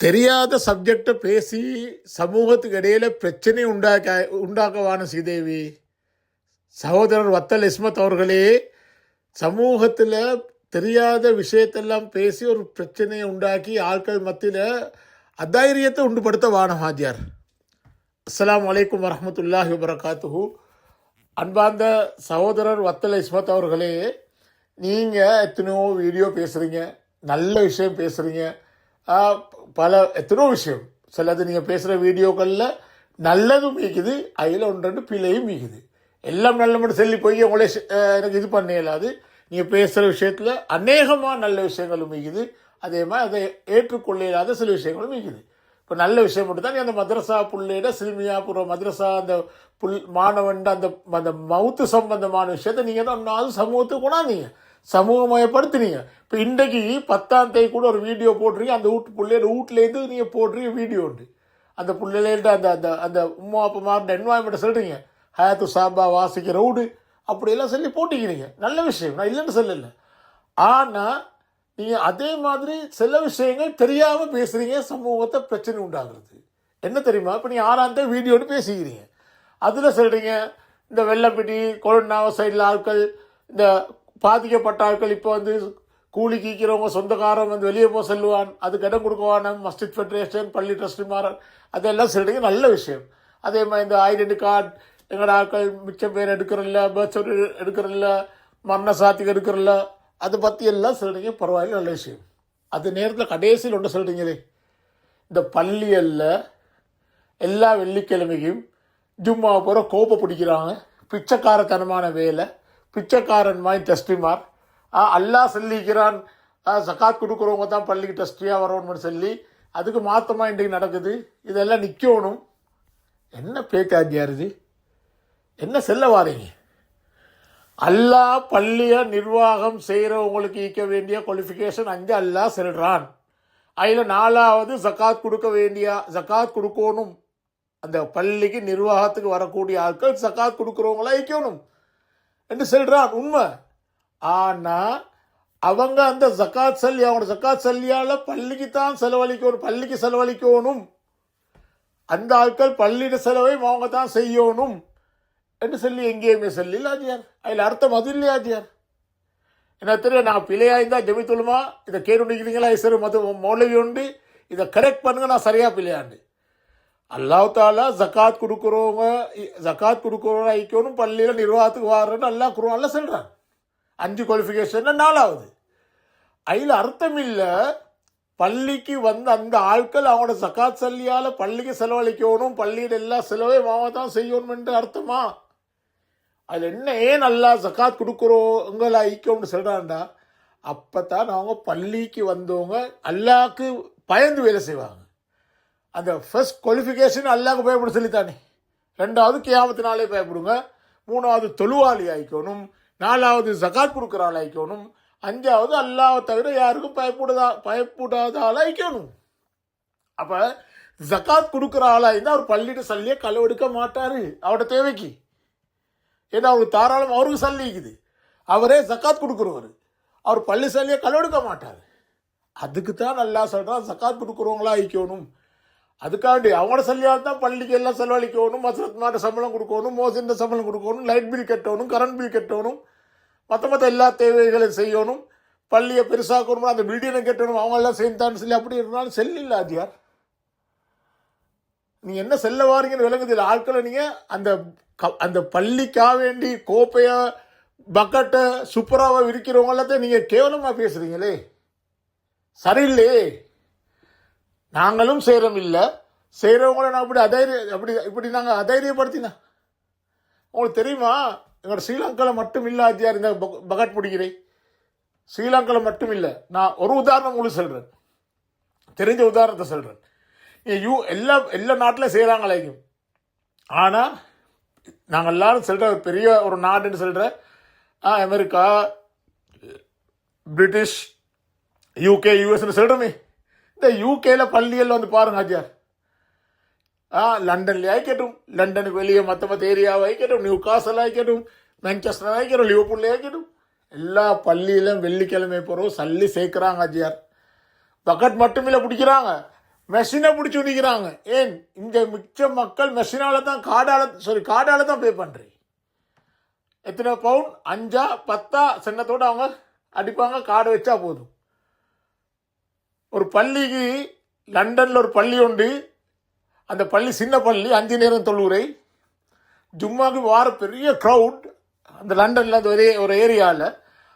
தெரியாத சப்ஜெக்டை பேசி சமூகத்துக்கு இடையில பிரச்சனை உண்டாக்கவான ஸ்ரீதேவி. சகோதரர் வத்தல் இஸ்மத் அவர்களே, சமூகத்தில் தெரியாத விஷயத்தெல்லாம் பேசி ஒரு பிரச்சனையை உண்டாக்கி ஆட்கள் மத்தியில் அதைரியத்தை உண்டுபடுத்த வான ஹாஜியார். அஸ்ஸலாமு அலைக்கும் வரஹ்மத்துல்லாஹி வபரகாத்துஹு. அன்பார்ந்த சகோதரர் வத்தல் இஸ்மத் அவர்களே, நீங்கள் எத்தனையோ வீடியோ பேசுகிறீங்க, நல்ல விஷயம் பேசுகிறீங்க, எத்தனையோ விஷயம். சிலது நீங்கள் பேசுகிற வீடியோக்களில் நல்லதும் மீக்குது, அதில் ஒன்று ரெண்டு பிழையும் மீக்குது. எல்லாம் நல்ல மட்டும் சொல்லி போய் உங்களே எனக்கு இது பண்ண இயலாது. நீங்கள் பேசுகிற விஷயத்தில் அநேகமாக நல்ல விஷயங்களும் மீக்குது, அதே மாதிரி அதை ஏற்றுக்கொள்ள இயலாத சில விஷயங்களும் மீக்குது. இப்போ நல்ல விஷயம் மட்டும் தான். நீ அந்த மദ്രസா புள்ளையிட சில்மியாபுரம் மദ്രസா அந்த மாணவன் அந்த அந்த மவுத்து சம்பந்தமான விஷயத்தை நீங்கள் தான் ஒன்றாவது சமூகத்துக்கு கொண்டாந்தீங்க, சமூகமயப்படுத்தினீங்க. இப்போ இன்றைக்கு 10ஆம் தேதி கூட ஒரு வீடியோ போடுறீங்க, அந்த பிள்ளையோட வீட்டிலேருந்து நீங்கள் போடுறீங்க வீடியோ உண்டு. அந்த பிள்ளைகள அந்த அந்த அந்த உமா அப்பமார்ந்த என்வாயன்மெண்ட்டை சொல்கிறீங்க, ஹயாத்து சாபா வாசிக்கிற வீடு அப்படியெல்லாம் சொல்லி போட்டிக்கிறீங்க. நல்ல விஷயம், நான் இல்லைன்னு சொல்லலை. ஆனால் நீங்கள் அதே மாதிரி சில விஷயங்கள் தெரியாமல் பேசுகிறீங்க, சமூகத்தை பிரச்சனை உண்டாகிறது. என்ன தெரியுமா? இப்போ நீங்கள் 6ஆம் தேதி வீடியோன்னு பேசிக்கிறீங்க, அதில் சொல்கிறீங்க இந்த வெள்ளப்பிட்டி கொரோனாவ சைடில் ஆட்கள், இந்த பாதிக்கப்பட்ட ஆட்கள் இப்போ கூலி கீக்கிறவங்க சொந்தக்காரன் வெளியே போக சொல்லுவான், அதுக்கு இடம் கொடுக்குவான் மஸ்ஜித் ஃபெடரேஷன் பள்ளி ட்ரஸ்டிமாரன், அதெல்லாம் சொல்கிறீங்க, நல்ல விஷயம். அதே மாதிரி இந்த ஐடென்டி கார்டு எங்களோட ஆட்கள் மிச்சம் பேர் எடுக்கிறல்ல, பர்த் சர்டிஃபிகேட் எடுக்கிறல்ல, மரண சாத்திக்கு எடுக்கிறல்ல, அதை பற்றி எல்லாம் சொல்கிறீங்க, பரவாயில்ல, நல்ல விஷயம். அது நேரத்தில் கடைசியில் ஒன்று சொல்கிறீங்களே, இந்த பள்ளிகளில் எல்லா வெள்ளிக்கிழமைக்கும் ஜும்மா போகிற கோப்பை பிடிக்கிறாங்க, பிச்சைக்காரத்தனமான வேலை, பிச்சைக்காரன் மாதிரி டஸ்டிமார். அல்லாஹ் சொல்லிக்கிறான் ஜகாத் கொடுக்குறவங்க தான் பள்ளிக்கு டஸ்டியாக வரணும்னு சொல்லி, அதுக்கு மாற்றமாக இன்றைக்கு நடக்குது. இதெல்லாம் நிற்கணும். என்ன பேச்சாஜியார் இது? என்ன செல்ல வாரீங்க? அல்லாஹ் பள்ளியை நிர்வாகம் செய்கிறவங்களுக்கு ஈக்க வேண்டிய குவாலிஃபிகேஷன் 5 அல்லாஹ் சொல்கிறான். அதில் 4வது ஜகாத் கொடுக்க வேண்டிய, ஜகாத் கொடுக்கணும். அந்த பள்ளிக்கு நிர்வாகத்துக்கு வரக்கூடிய ஆட்கள் ஜகாத் கொடுக்குறவங்களா ஈக்கணும் என்று சொல்கிறான், உண்மை. ஆனால் அவங்க அந்த ஜகாத் சல்லி, அவங்களோட ஜகாத் சல்லியால் பள்ளிக்கு தான் செலவழிக்கணும், பள்ளிக்கு செலவழிக்கணும், அந்த ஆட்கள் பள்ளியிட செலவை அவங்க தான் செய்யணும் என்று சொல்லி எங்கேயுமே சொல்லல ஆஜியார். அதில் அர்த்தம் அது இல்லையா ஆஜியார்? என்ன தெரியும், நான் பிள்ளையாயிருந்தா ஜெமித்துலுமா இதை கேட்டுக்கிறீங்களா, சரி மது மௌலவி உண்டு, இதை கரெக்ட் பண்ணுங்க, நான் சரியா பிள்ளையாண்டு. அல்லாஹ் தாலா ஜகாத் கொடுக்குறவங்க, ஜகாத் கொடுக்குறவங்க ஐக்கணும், பள்ளியில் நிர்வாகத்துக்கு வாரன்னு அல்லாஹ் குர்ஆன்ல சொல்கிறான். 5 குவாலிஃபிகேஷன் 4வது. அதில் அர்த்தம் இல்லை பள்ளிக்கு அந்த ஆட்கள் அவங்களோட ஜகாத் சல்லியால் பள்ளிக்கு செலவழிக்கணும், பள்ளியில் எல்லா செலவை மாவ தான் செய்யணும் என்று அர்த்தமா? அதில் என்ன, ஏன் அல்லாஹ் ஜகாத் கொடுக்குறவங்களை ஐக்கியம்னு சொல்கிறான்டா, அப்போ தான் அவங்க பள்ளிக்கு வந்தவங்க அல்லாஹ்க்கு பயந்து வேலை செய்வாங்க. அந்த ஃபர்ஸ்ட் குவாலிஃபிகேஷன் அல்லாஹ்க்கு பயப்பட சொல்லித்தானே. 2வது கியாமத்தினாலே பயப்படுங்க, 3வது தொழுவாளி ஆயிக்கணும், 4வது ஜகாத் கொடுக்குற ஆள் ஆயிக்கணும், 5வது அல்லாஹ்வை தவிர யாருக்கும் பயப்படாத ஆள் ஆயிக்கணும். அப்போ ஜகாத் கொடுக்குற ஆளாக இருந்தால் அவர் பள்ளிட்டு சல்லியை களவெடுக்க மாட்டார் அவரோட தேவைக்கு. ஏன்னா அவருக்கு தாராளம் அவருக்கு சல்லிக்குது, அவரே ஜகாத் கொடுக்குறவர், அவர் பள்ளி சல்லியை களவெடுக்க மாட்டார். அதுக்கு தான் அல்லாஹ் சொல்கிறான் ஜகாத் கொடுக்குறவங்களா ஆயிக்கணும். அதுக்காண்டி அவங்களோட சல்லியால் தான் பள்ளிக்கு எல்லாம் செலவழிக்கணும், மசரத் மாட்ட சம்பளம் கொடுக்கணும், மோசின்ற சம்பளம் கொடுக்கணும், லைட் பில் கட்டணும், கரண்ட் பில் கட்டணும், மற்ற எல்லா தேவைகளையும் செய்யணும், பள்ளியை பெருசாக்கணும், அந்த பில்டிங்கை கட்டணும், அவங்கெல்லாம் சேர்ந்தான்னு சொல்லி அப்படி இருந்தாலும் செல்லில்ல ஆஜியார். நீங்கள் என்ன செல்ல வாரீங்கன்னு விளங்குதில்லை. ஆட்களை நீங்கள் அந்த பள்ளிக்காக வேண்டி கோப்பையை பக்கெட்டை சூப்பராக விற்கிறவங்களத்தான் நீங்கள் கேவலமாக பேசுகிறீங்களே, சரியில்லையே. நாங்களும் செய்கிறோம் இல்லை, செய்கிறவங்கள நான் இப்படி நாங்கள் அதைரியப்படுத்தினா உங்களுக்கு தெரியுமா? எங்களோட ஸ்ரீலங்காவில் மட்டும் இல்லை ஆஜியார் இந்த பகட் பிடிக்கிறேன், ஸ்ரீலங்காவில் மட்டும் இல்லை. நான் ஒரு உதாரணம் உங்களுக்கு சொல்கிறேன், தெரிஞ்ச உதாரணத்தை சொல்கிறேன். எல்லா நாட்டிலும் செய்கிறாங்களையும், ஆனால் நாங்கள் எல்லாரும் சொல்கிற பெரிய ஒரு நாடுன்னு சொல்கிற அமெரிக்கா, பிரிட்டிஷ், UK, US சொல்கிறோமே, இந்த யூகேல பள்ளிகள் பாருங்க ஆஜியார். லண்டன்லேயே ஆயிக்கட்டும், லண்டனுக்கு வெளியே மற்ற ஏரியாவை ஆயிக்கட்டும், நியூ காசல் ஆயிக்கட்டும், மான்செஸ்டர் ஆயிக்கட்டும், லிவர்பூல் ஆயிக்கட்டும், எல்லா பள்ளியிலும் வெள்ளிக்கிழமை போகிறோம் சல்லி சேர்க்குறாங்க ஆஜியார். பக்கெட் மட்டும் இல்லை பிடிக்கிறாங்க, மெஷினை பிடிச்சி நிற்கிறாங்க. ஏன் இந்த மிச்ச மக்கள் மெஷினால தான் கார்டால தான் பே பண்ணுறீங்க. எத்தனை பவுன் 5 10 சின்னத்தோடு அவங்க அடிப்பாங்க. கார்டு வச்சா போதும். ஒரு பள்ளிக்கு லண்டனில் ஒரு பள்ளி உண்டு. அந்த பள்ளி சின்ன பள்ளி, 5 நேரம் தொழுவுரை. ஜும்மாக்கு வார பெரிய க்ரௌட். அந்த லண்டனில் அந்த ஒரு ஏரியாவில்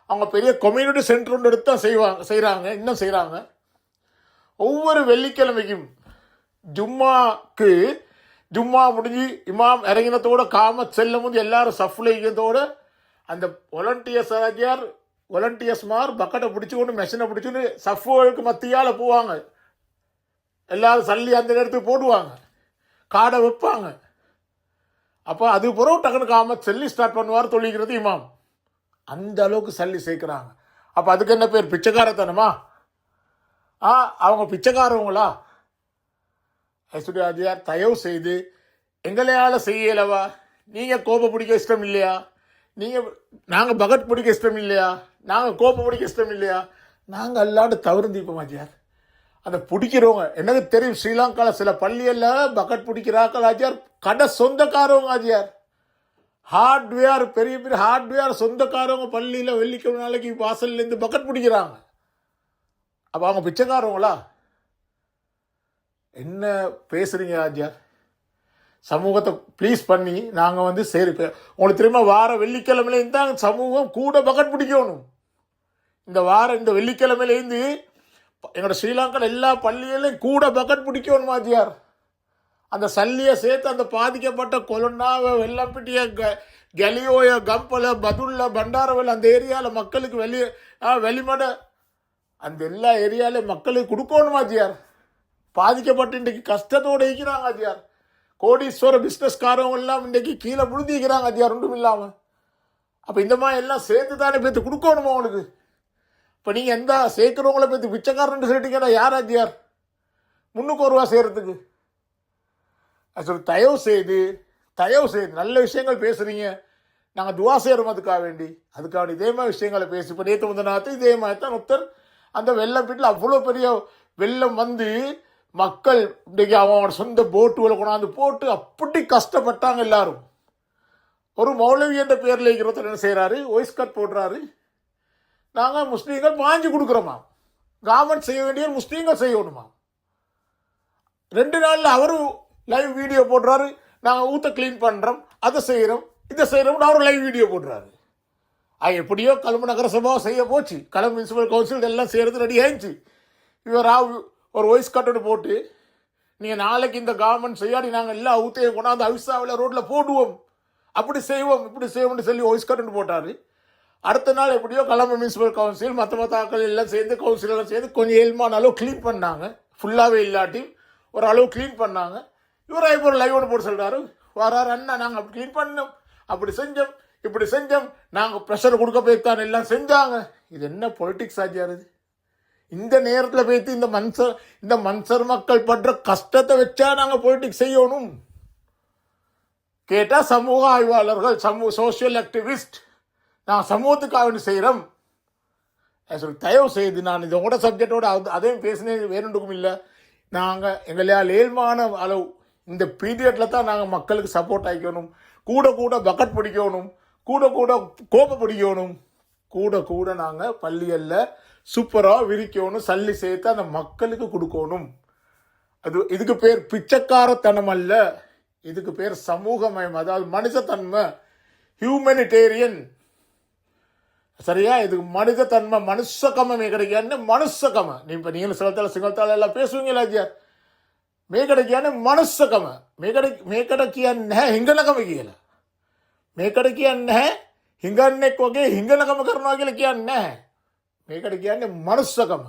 அவங்க பெரிய கம்யூனிட்டி சென்டர் ஒன்று எடுத்து தான் செய்கிறாங்க. இன்னும் செய்கிறாங்க. ஒவ்வொரு வெள்ளிக்கிழமைக்கும் ஜும்மா முடிஞ்சு இமாம் இறங்கினத்தோட காமத் செல்லும் போது எல்லாரும் சஃப்லைக்கிறதோடு அந்த வாலண்டியர்ஸ்மார் பக்கெட்டை பிடிச்சிக்கொண்டு மெஷினை பிடிச்சிட்டு சஃபுகளுக்கு மத்தியால் போவாங்க. எல்லாரும் சல்லி அந்த நேரத்துக்கு போடுவாங்க, காடை வைப்பாங்க. அப்போ அது பிறகு டக்குனு காமத் சல்லி ஸ்டார்ட் பண்ணுவார் தொழிக்கிறது இமாம். அந்த அளவுக்கு சல்லி சேர்க்குறாங்க. அப்போ அதுக்கு என்ன பேர்? பிச்சைக்காரத்தனமா? அவங்க பிச்சைக்காரவங்களா? ஐஸ்வர்யாஜியார் தயவு செய்து எங்களையால் செய்யலவா? நீங்கள் கோப்பை பிடிக்க இஷ்டம் இல்லையா? நாங்கள் பகட் பிடிக்க இஷ்டம் இல்லையா? நாங்கள் கோப்பை பிடிக்க இஷ்டம் இல்லையா? நாங்கள் அல்லாண்டு தவிர்த்திப்போம் ஆஜியார். அந்த பிடிக்கிறவங்க எனக்கு தெரியும். ஸ்ரீலங்காவில் சில பள்ளியில் பக்கெட் பிடிக்கிறாக்கள் ஆஜியார் கடை சொந்தக்காரவங்க ஆஜியார். ஹார்ட்வேர் பெரிய பெரிய ஹார்ட்வேர் சொந்தக்காரவங்க பள்ளியில் வெள்ளிக்கிழமை நாளைக்கு வாசல்லேருந்து பக்கெட் பிடிக்கிறாங்க. அப்போ அவங்க பிச்சைக்காரவங்களா? என்ன பேசுகிறீங்க ஆஜியார்? சமூகத்தை ப்ளீஸ் பண்ணி நாங்கள் சரி உங்களுக்கு திரும்ப வார வெள்ளிக்கிழமையிலேருந்து தான் சமூகம் கூட பக்கெட் பிடிக்கணும். இந்த வெள்ளிக்கிழமையிலேருந்து எங்களோட ஸ்ரீலங்காவில் எல்லா பள்ளியிலையும் கூட பக்கெட் பிடிக்கணும் ஆஜியார். அந்த சல்லியை சேர்த்து அந்த பாதிக்கப்பட்ட கொலொன்னாவை, வெள்ளம்பிட்டிய, கலியோய, கம்பல, பதுல்ல, பண்டாரவல் அந்த ஏரியாவில் மக்களுக்கு வெளிமடை அந்த எல்லா ஏரியாவிலையும் மக்களுக்கு கொடுக்கணும் ஆஜியார். பாதிக்கப்பட்டு இன்றைக்கு கஷ்டத்தோடு இருக்கிறாங்க ஆஜியார். கோடீஸ்வர பிஸ்னஸ்காரவங்க எல்லாம் இன்றைக்கு கீழே விழுந்திக்கிறாங்க ஆஜியார் ஒன்றும் இல்லாமல். அப்போ இந்த மாதிரி எல்லாம் சேர்த்து தானே பேத்து கொடுக்கணுமா அவங்களுக்கு? இப்போ நீங்கள் எந்த சேர்க்குறவங்கள பேத்து பிச்சைக்காரன்னு சொல்லிட்டீங்கன்னா யார் ஆஜியார் முன்னுக்கு ஒரு ரூபா செய்கிறதுக்கு? தயவு செய்து நல்ல விஷயங்கள் பேசுகிறீங்க. நாங்கள் துவா செய்கிறோம் அதுக்காக இதே மாதிரி விஷயங்களை பேசி. இப்போ நேற்று முந்தினாத்து இதே மாதிரி தான் ஒருத்தர் அந்த வெள்ளம் வீட்டில் அவ்வளோ பெரிய வெள்ளம் மக்கள் இன்றைக்கி அவனோட சொந்த போட்டுகளை கொண்டாந்து போட்டு அப்படி கஷ்டப்பட்டாங்க எல்லாரும். ஒரு மௌலவி என்ற பேரில் இருக்கிறவர் என்ன செய்கிறாரு? வாய்ஸ் கட் போடுறாரு. நாங்கள் முஸ்லீம்கள் வாங்கி கொடுக்குறோமா? கவர்மெண்ட் செய்ய வேண்டிய முஸ்லீம்கள் செய்யணுமா? 2 நாளில் அவரும் லைவ் வீடியோ போடுறாரு. நாங்கள் ஊற்ற க்ளீன் பண்ணுறோம், அதை செய்கிறோம், இதை செய்கிறோம்னு அவர் லைவ் வீடியோ போடுறாரு. எப்படியோ கலம்பு நகர சபாவை செய்ய போச்சு. கலம்பு முனிசிபல் கவுன்சில் எல்லாம் செய்கிறது ரெடி ஆயிடுச்சு. இவர் ஒரு வாய்ஸ் கட்டோடு போட்டு நீங்கள் நாளைக்கு இந்த கவர்மெண்ட் செய்யாடி நாங்கள் எல்லா ஊத்தையும் கொண்டாந்து அவிசாவில் ரோட்டில் போடுவோம், அப்படி செய்வோம், இப்படி செய்வோம்னு சொல்லி வாய்ஸ் கட்டோடு போட்டார். அடுத்த நாள் எப்படியோ கலம்பு முனிசிபல் கவுன்சில் மற்ற ஆக்கள் எல்லாம் சேர்ந்து கவுன்சில் எல்லாம் சேர்ந்து கொஞ்சம் ஏழ்மான அளவு க்ளீன் பண்ணாங்க. ஃபுல்லாகவே இல்லாட்டி ஒரு அளவு க்ளீன் பண்ணாங்க. இவர் இப்போ ஒரு லைவ் ஒன்று போட்டு சொல்கிறாரு, வராரு அண்ணா நாங்கள் அப்படி க்ளீன் பண்ணோம், அப்படி செஞ்சோம், இப்படி செஞ்சோம், நாங்கள் ப்ரெஷர் கொடுக்க போய்த்தான் எல்லாம் செஞ்சாங்க. இது என்ன பொலிட்டிக்ஸ் ஆஜியார்? இந்த நேரத்தில் போய்த்து இந்த மன்சர் மக்கள் படுற கஷ்டத்தை வச்சா நாங்கள் பொலிட்டிக்ஸ் செய்யணும்? கேட்டால் சமூக ஆய்வாளர்கள், சோசியல் ஆக்டிவிஸ்ட், நாங்கள் சமூகத்துக்காக செய்கிறோம். தயவு செய்து நான் இதோட சப்ஜெக்டோட அதையும் பேசினேன், வேணுண்டுக்கும் இல்லை. நாங்கள் எங்களால் ஏழ்மான அளவு இந்த பீரியடில் தான் நாங்கள் மக்களுக்கு சப்போர்ட் ஆகிக்கணும். கூட பக்கெட் பிடிக்கணும், கூட கோப்பை பிடிக்கணும், கூட நாங்கள் பள்ளிகளில் சூப்பராக விரிக்கணும், சல்லி சேர்த்து அந்த மக்களுக்கு கொடுக்கணும். இதுக்கு பேர் பிச்சைக்காரத்தனம் அல்ல, இதுக்கு பேர் சமூகமயம், அதாவது மனுஷத்தன்மை, ஹியூமனிடேரியன். சரியா? இதுக்கு மனிதத்தன்மை, மனுஷக்கமை கிடைக்கான்னு மனுஷக்கமை. இப்போ நீங்களும் சிங்களத்தால் எல்லாம் பேசுவீங்களா ஜியார்? மேகடைக்கியான மனுஷக்கම මේකට කියන්නේ හිඟනකම කියලා. මේකට කියන්නේ හිඟන්නෙක් වගේ හිඟනකම කරනවා කියලා කියන්නේ නැහැ. මේකට කියන්නේ මනුස්සකම.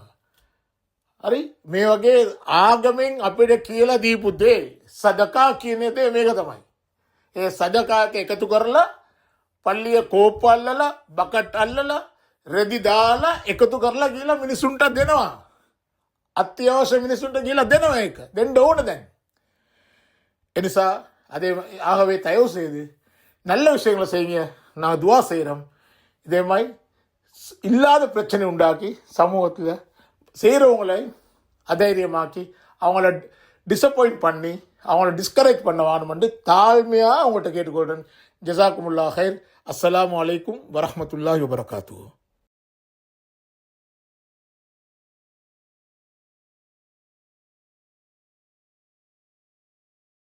හරි? මේ වගේ ආගමෙන් අපිට කියලා දීපු දේ සදකා කියන දේ මේක තමයි. ඒ සදකාක එකතු කරලා පල්ලිය කෝප්ප අල්ලලා බකට් අල්ලලා රෙදි දාලා එකතු කරලා ගිහලා මිනිසුන්ට දෙනවා. අත්‍යවශ්‍ය මිනිසුන්ට ගිහලා දෙනවා. ඒක දෙන්න ඕන දැන්. එනිසා அதே ஆகவே தயவு செய்து நல்ல விஷயங்களை செய்யுங்க. நான் துவா செய்கிறோம். இதே மாதிரி இல்லாத பிரச்சனை உண்டாக்கி சமூகத்தில் செய்கிறவங்களை அதைரியமாக்கி அவங்கள டிசப்பாயிண்ட் பண்ணி அவங்கள டிஸ்கரேஜ் பண்ண வேணுமென்று தாழ்மையாக அவங்கள்ட்ட கேட்டுக்கொள்கிறேன். ஜஸாக்குமுல்லா ஹைர். அஸ்ஸலாமு அலைக்கும் வரஹ்மத்துல்லாஹி வபரகாத்துஹு.